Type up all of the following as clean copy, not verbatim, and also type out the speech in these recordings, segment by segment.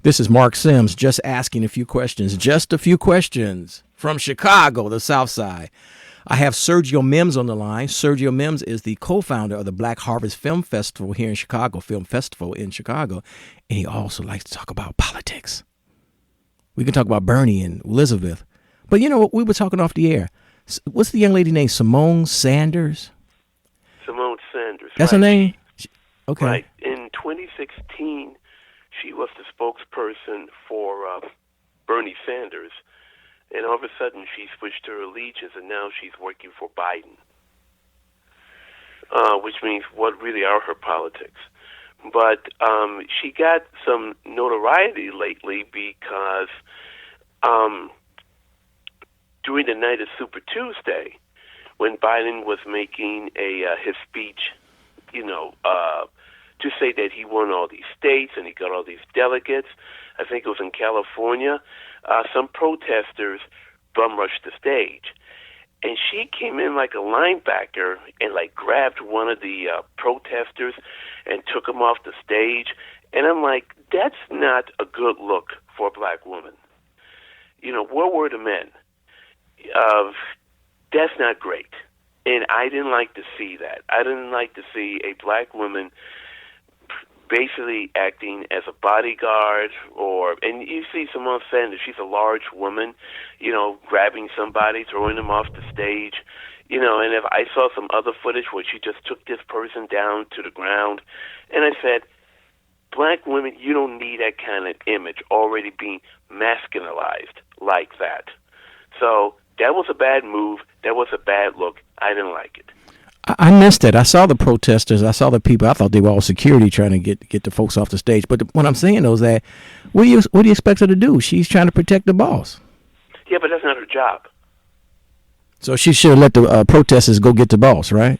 This is Marc Sims just asking a few questions, just a few questions from Chicago, the South Side. I have Sergio Mims on the line. Sergio Mims is the co-founder of the Black Harvest Film Festival here in Chicago, Film Festival in Chicago, and he also likes to talk about politics. We can talk about Bernie and Elizabeth. But you know what? We were talking off the air. What's the young lady named? Simone Sanders? Simone Sanders. That's right. her name? Okay. Right. In 2016, she was the spokesperson for Bernie Sanders. And all of a sudden, she switched her allegiance, and now she's working for Biden, which means what really are her politics. But she got some notoriety lately because during the night of Super Tuesday, when Biden was making his speech, to say that he won all these states and he got all these delegates, I think it was in California, some protesters bum rushed the stage. And she came in like a linebacker and like grabbed one of the protesters and took him off the stage. And I'm like, that's not a good look for a black woman. Where were the men? That's not great. And I didn't like to see that. I didn't like to see a black woman basically acting as a bodyguard, and you see Simone Sanders, she's a large woman, grabbing somebody, throwing them off the stage, and if I saw some other footage where she just took this person down to the ground, and I said, black women, you don't need that kind of image already being masculinized like that. So that was a bad move. That was a bad look. I didn't like it. I missed it. I saw the protesters. I saw the people. I thought they were all security trying to get the folks off the stage. But what I'm saying though is that what do you expect her to do? She's trying to protect the boss. Yeah, but that's not her job. So she should let the protesters go get the boss, right?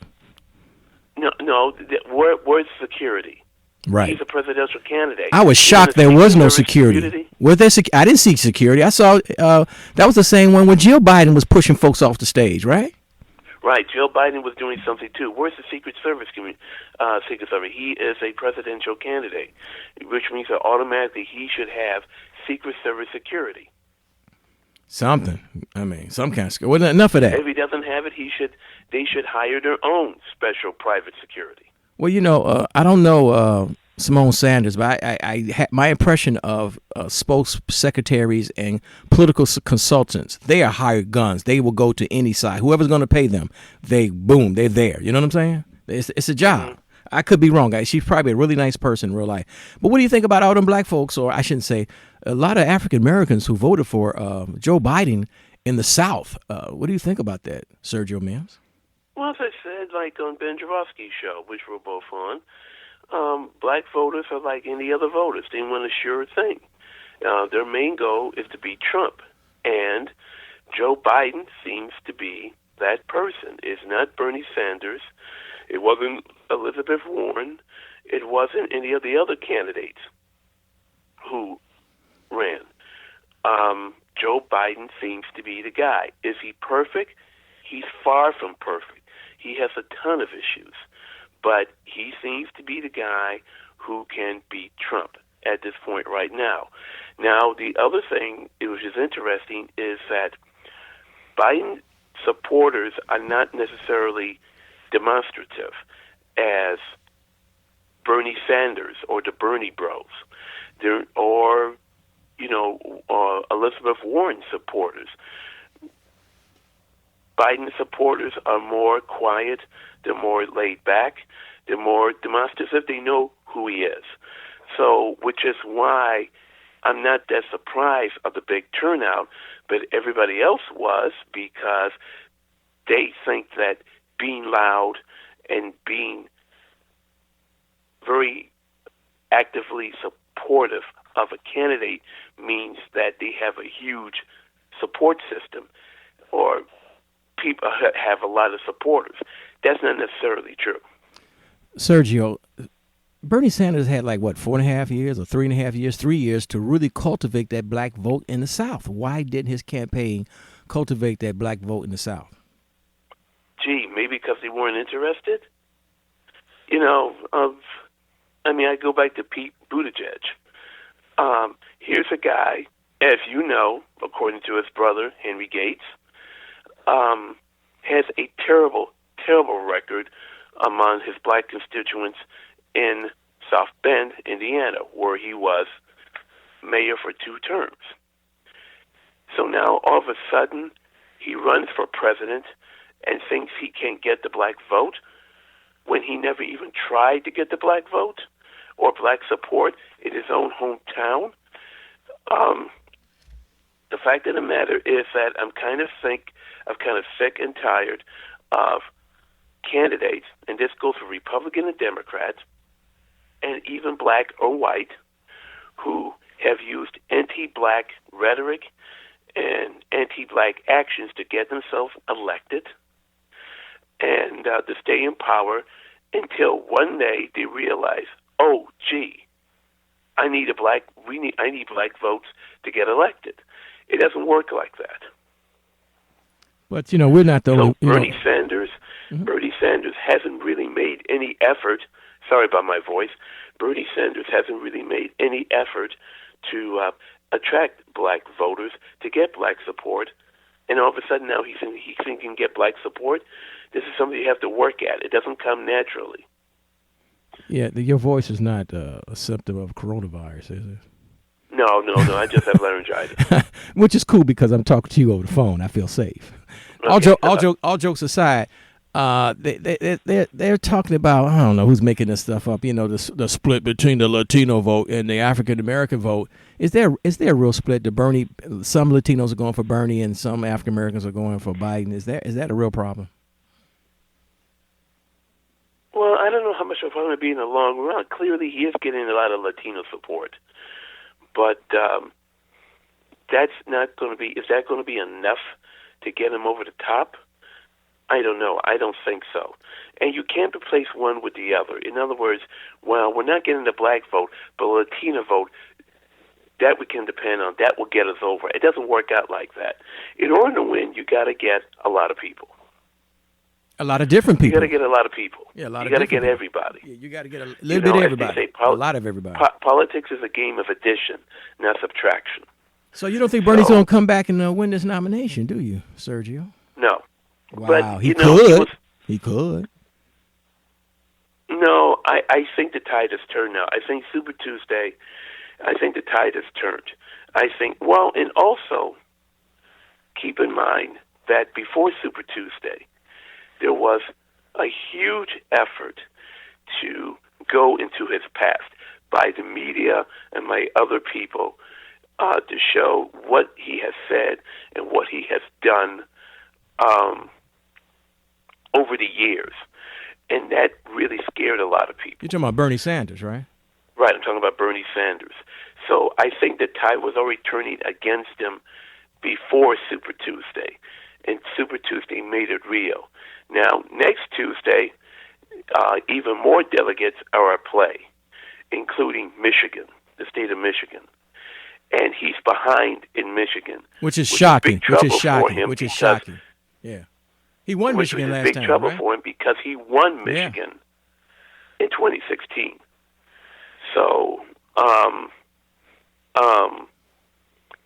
No. Where's security? Right. He's a presidential candidate. I was shocked there was no security. Was there? I didn't see security. I saw that was the same one when Jill Biden was pushing folks off the stage, right? Right, Joe Biden was doing something too. Where's the Secret Service? Secret Service. He is a presidential candidate, which means that automatically he should have Secret Service security. Something. I mean, some kind of security. Well, enough of that. If he doesn't have it, they should hire their own special private security. Well, I don't know Simone Sanders, but I my impression of spokes secretaries and political consultants, they are hired guns. They will go to any side. Whoever's going to pay them, they're there. You know what I'm saying? It's a job. Mm-hmm. I could be wrong, guys. She's probably a really nice person in real life. But what do you think about all them black folks, or I shouldn't say, a lot of African Americans who voted for Joe Biden in the South? What do you think about that, Sergio Mims? Well, as I said, like on Ben Jarofsky's show, which we're both on, black voters are like any other voters. They want a sure thing. Their main goal is to beat Trump. And Joe Biden seems to be that person. It's not Bernie Sanders. It wasn't Elizabeth Warren. It wasn't any of the other candidates who ran. Joe Biden seems to be the guy. Is he perfect? He's far from perfect. He has a ton of issues. But he seems to be the guy who can beat Trump at this point right now. Now, the other thing, which is interesting, is that Biden supporters are not necessarily demonstrative as Bernie Sanders or the Bernie Bros, or Elizabeth Warren supporters. Biden supporters are more quiet, they're more laid back, they're more demonstrative, they know who he is. So, which is why I'm not that surprised of the big turnout, but everybody else was, because they think that being loud and being very actively supportive of a candidate means that they have a huge support system, or people have a lot of supporters. That's not necessarily true. Sergio, Bernie Sanders had 4.5 years or 3.5 years, 3 years to really cultivate that black vote in the South. Why didn't his campaign cultivate that black vote in the South? Gee, maybe because they weren't interested. I go back to Pete Buttigieg. Here's a guy, as you know, according to his brother, Henry Gates, has a terrible, terrible record among his black constituents in South Bend, Indiana, where he was mayor for 2 terms. So now, all of a sudden, he runs for president and thinks he can't get the black vote when he never even tried to get the black vote or black support in his own hometown. The fact of the matter is that I'm kind of sick and tired of candidates, and this goes for Republican and Democrats, and even black or white, who have used anti-black rhetoric and anti-black actions to get themselves elected and to stay in power until one day they realize, oh, gee, I need black votes to get elected. It doesn't work like that. But we're not the only. Bernie Sanders hasn't really made any effort. Sorry about my voice. Bernie Sanders hasn't really made any effort to attract black voters, to get black support. And all of a sudden now he thinks he can get black support. This is something you have to work at. It doesn't come naturally. Yeah, your voice is not a symptom of coronavirus, is it? No. I just have laryngitis. Which is cool because I'm talking to you over the phone. I feel safe. Okay. All jokes aside, they're talking about, I don't know who's making this stuff up. The split between the Latino vote and the African American vote. Is there a real split? Some Latinos are going for Bernie and some African Americans are going for Biden. Is that a real problem? Well, I don't know how much of a problem it'd be in the long run. Clearly, he is getting a lot of Latino support, but that's not going to be. Is that going to be enough to get him over the top? I don't know. I don't think so. And you can't replace one with the other. In other words, well, we're not getting the black vote, but the Latino vote, that we can depend on. That will get us over. It doesn't work out like that. In order to win, you got to get a lot of people. A lot of different people. You got to get a lot of people. Yeah, a lot you of got to different get people. everybody. Yeah, you got to get a little bit of everybody. A lot of everybody. Politics is a game of addition, not subtraction. So you don't think Bernie's going to come back and win this nomination, do you, Sergio? No. Wow, but, he could. He could. No, I think the tide has turned now. I think Super Tuesday, I think the tide has turned. I think, well, and also keep in mind that before Super Tuesday, there was a huge effort to go into his past by the media and by other people to show what he has said and what he has done over the years. And that really scared a lot of people. You're talking about Bernie Sanders, right? Right, I'm talking about Bernie Sanders. So I think the tide was already turning against him before Super Tuesday. And Super Tuesday made it real. Now, next Tuesday, even more delegates are at play, including Michigan, the state of Michigan. And he's behind in Michigan. Which is shocking. Which is shocking. Yeah. He won Michigan last time, Which is big trouble right? for him because he won Michigan in 2016. So,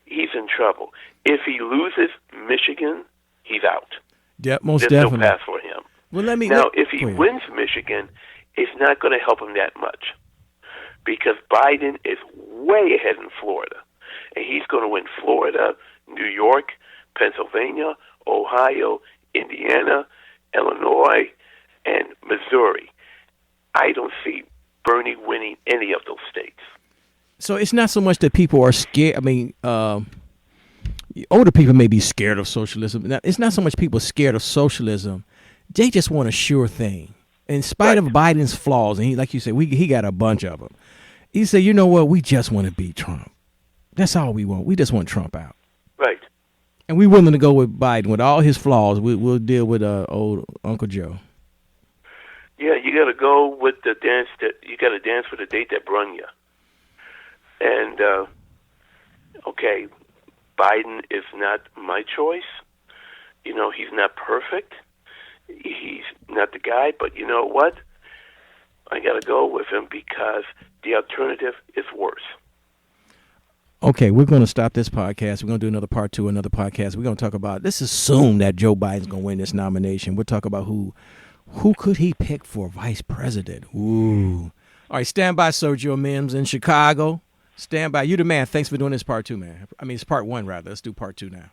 he's in trouble. If he loses Michigan, he's out. Most There's definitely. no path for him. Well, if he wins Michigan, it's not going to help him that much because Biden is way ahead in Florida. And he's going to win Florida, New York, Pennsylvania, Ohio, Indiana, Illinois, and Missouri. I don't see Bernie winning any of those states. So it's not so much that people are scared. I mean, older people may be scared of socialism. It's not so much people scared of socialism. They just want a sure thing. In spite of Biden's flaws, and like you said, he got a bunch of them. He said, you know what? We just want to beat Trump. That's all we want. We just want Trump out. Right. And we're willing to go with Biden with all his flaws. We'll deal with old Uncle Joe. Yeah, you got to go with the dance you got to dance with the date that brung you. And okay, Biden is not my choice. He's not perfect. He's not the guy. But you know what? I got to go with him because the alternative is worse. Okay, we're going to stop this podcast. We're going to do another part two, another podcast. We're going to talk about, let's assume that Joe Biden's going to win this nomination. We'll talk about who could he pick for vice president. Ooh. All right, stand by, Sergio Mims in Chicago. Stand by. You the man. Thanks for doing this part two, man. I mean, it's part one, rather. Let's do part two now.